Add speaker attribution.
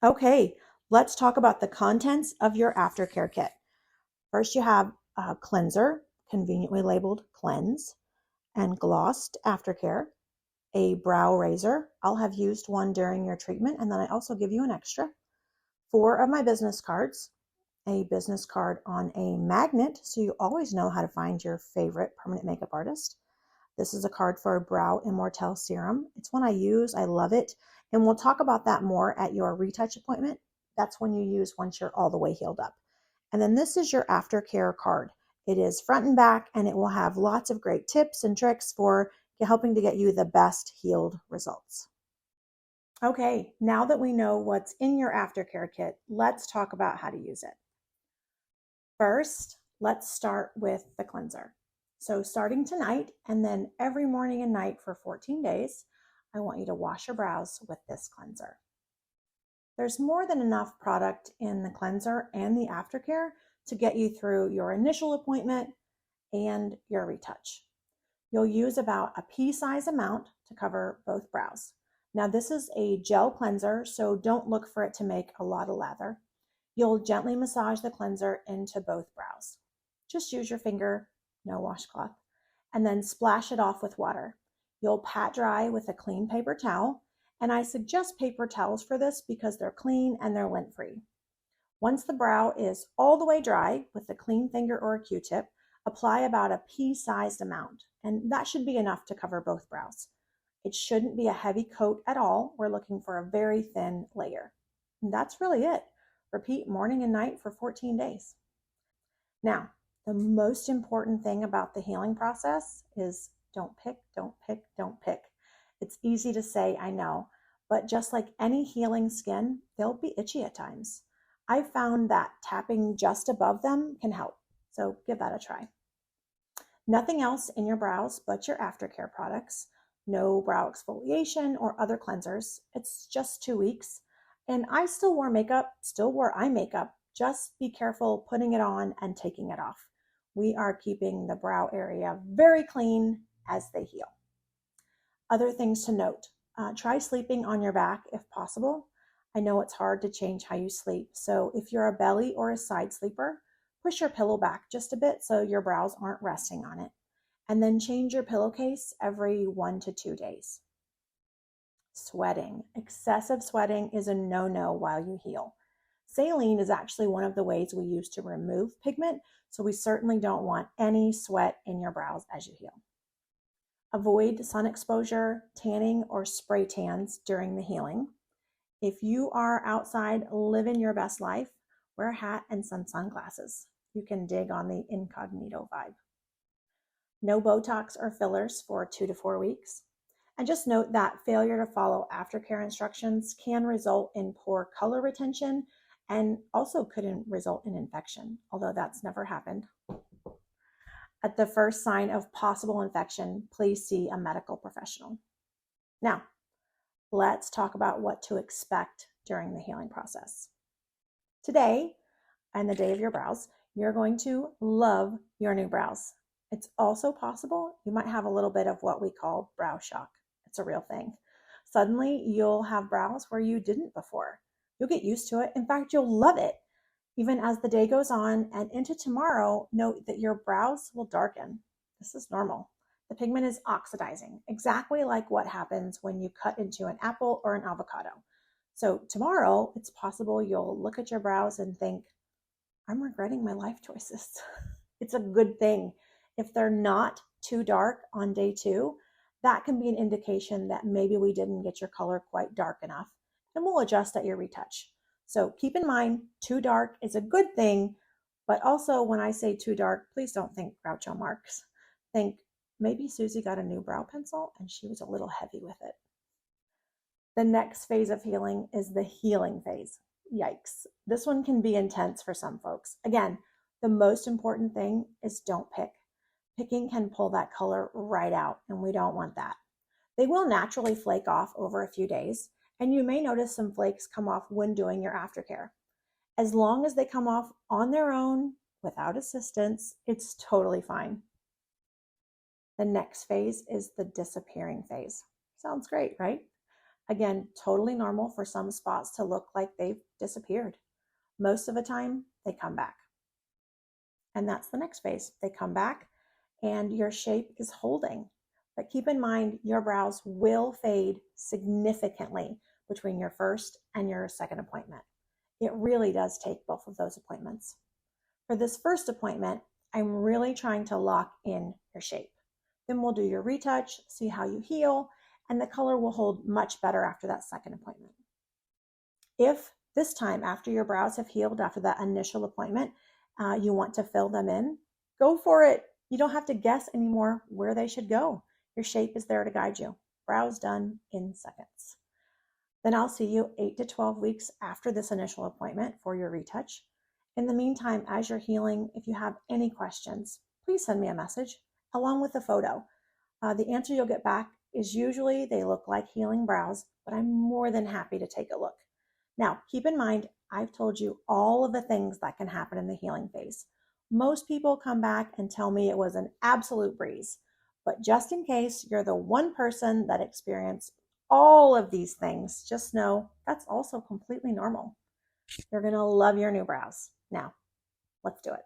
Speaker 1: Okay, let's talk about the contents of your aftercare kit. First, you have a cleanser, conveniently labeled cleanse, and glossed aftercare, a brow razor. I'll have used one during your treatment, and then I also give you an extra. 4 of my business cards, a business card on a magnet, so you always know how to find your favorite permanent makeup artist. This is a card for Brow Immortelle Serum. It's one I use. I love it. And we'll talk about that more at your retouch appointment. That's when you use once you're all the way healed up. And then this is your aftercare card. It is front and back, and it will have lots of great tips and tricks for helping to get you the best healed results. Okay, now that we know what's in your aftercare kit, let's talk about how to use it. First, let's start with the cleanser. So starting tonight and then every morning and night for 14 days, I want you to wash your brows with this cleanser. There's more than enough product in the cleanser and the aftercare to get you through your initial appointment and your retouch. You'll use about a pea-size amount to cover both brows. Now this is a gel cleanser, so don't look for it to make a lot of lather. You'll gently massage the cleanser into both brows. Just use your finger, no washcloth, and then splash it off with water. You'll pat dry with a clean paper towel, and I suggest paper towels for this because they're clean and they're lint-free. Once the brow is all the way dry with a clean finger or a Q-tip, apply about a pea-sized amount, and that should be enough to cover both brows. It shouldn't be a heavy coat at all. We're looking for a very thin layer. And that's really it. Repeat morning and night for 14 days. Now, the most important thing about the healing process is don't pick, don't pick, don't pick. It's easy to say, I know, but just like any healing skin, they'll be itchy at times. I found that tapping just above them can help, so give that a try. Nothing else in your brows but your aftercare products. No brow exfoliation or other cleansers. It's just 2 weeks. And I still wore eye makeup. Just be careful putting it on and taking it off. We are keeping the brow area very clean as they heal. Other things to note, try sleeping on your back if possible. I know it's hard to change how you sleep. So if you're a belly or a side sleeper, push your pillow back just a bit so your brows aren't resting on it. And then change your pillowcase every 1 to 2 days. Sweating. Excessive sweating is a no-no while you heal. Saline is actually one of the ways we use to remove pigment, so we certainly don't want any sweat in your brows as you heal. Avoid sun exposure, tanning, or spray tans during the healing. If you are outside living your best life, wear a hat and some sunglasses. You can dig on the incognito vibe. No Botox or fillers for 2 to 4 weeks. And just note that failure to follow aftercare instructions can result in poor color retention and also could result in infection, although that's never happened. At the first sign of possible infection, please see a medical professional. Now, let's talk about what to expect during the healing process. Today, and the day of your brows, you're going to love your new brows. It's also possible you might have a little bit of what we call brow shock. It's a real thing. Suddenly, you'll have brows where you didn't before. You'll get used to it. In fact, you'll love it. Even as the day goes on and into tomorrow, note that your brows will darken. This is normal. The pigment is oxidizing, exactly like what happens when you cut into an apple or an avocado. So tomorrow, it's possible you'll look at your brows and think, I'm regretting my life choices. It's a good thing. If they're not too dark on day 2, that can be an indication that maybe we didn't get your color quite dark enough, and we'll adjust at your retouch. So keep in mind, too dark is a good thing, but also when I say too dark, please don't think Groucho Marx. Think maybe Susie got a new brow pencil and she was a little heavy with it. The next phase of healing is the healing phase. Yikes. This one can be intense for some folks. Again, the most important thing is don't pick. Picking can pull that color right out, and we don't want that. They will naturally flake off over a few days, and you may notice some flakes come off when doing your aftercare. As long as they come off on their own, without assistance, it's totally fine. The next phase is the disappearing phase. Sounds great, right? Again, totally normal for some spots to look like they've disappeared. Most of the time, they come back. And that's the next phase. They come back and your shape is holding. But keep in mind, your brows will fade significantly between your first and your second appointment. It really does take both of those appointments. For this first appointment, I'm really trying to lock in your shape. Then we'll do your retouch, see how you heal, and the color will hold much better after that second appointment. If this time, after your brows have healed after that initial appointment, you want to fill them in, go for it. You don't have to guess anymore where they should go. Your shape is there to guide you. Brows done in seconds. Then I'll see you 8 to 12 weeks after this initial appointment for your retouch. In the meantime, as you're healing, if you have any questions, please send me a message along with a photo. The answer you'll get back is usually they look like healing brows, but I'm more than happy to take a look. Now, keep in mind, I've told you all of the things that can happen in the healing phase. Most people come back and tell me it was an absolute breeze, but just in case you're the one person that experienced all of these things, just know that's also completely normal. You're going to love your new brows. Now, let's do it.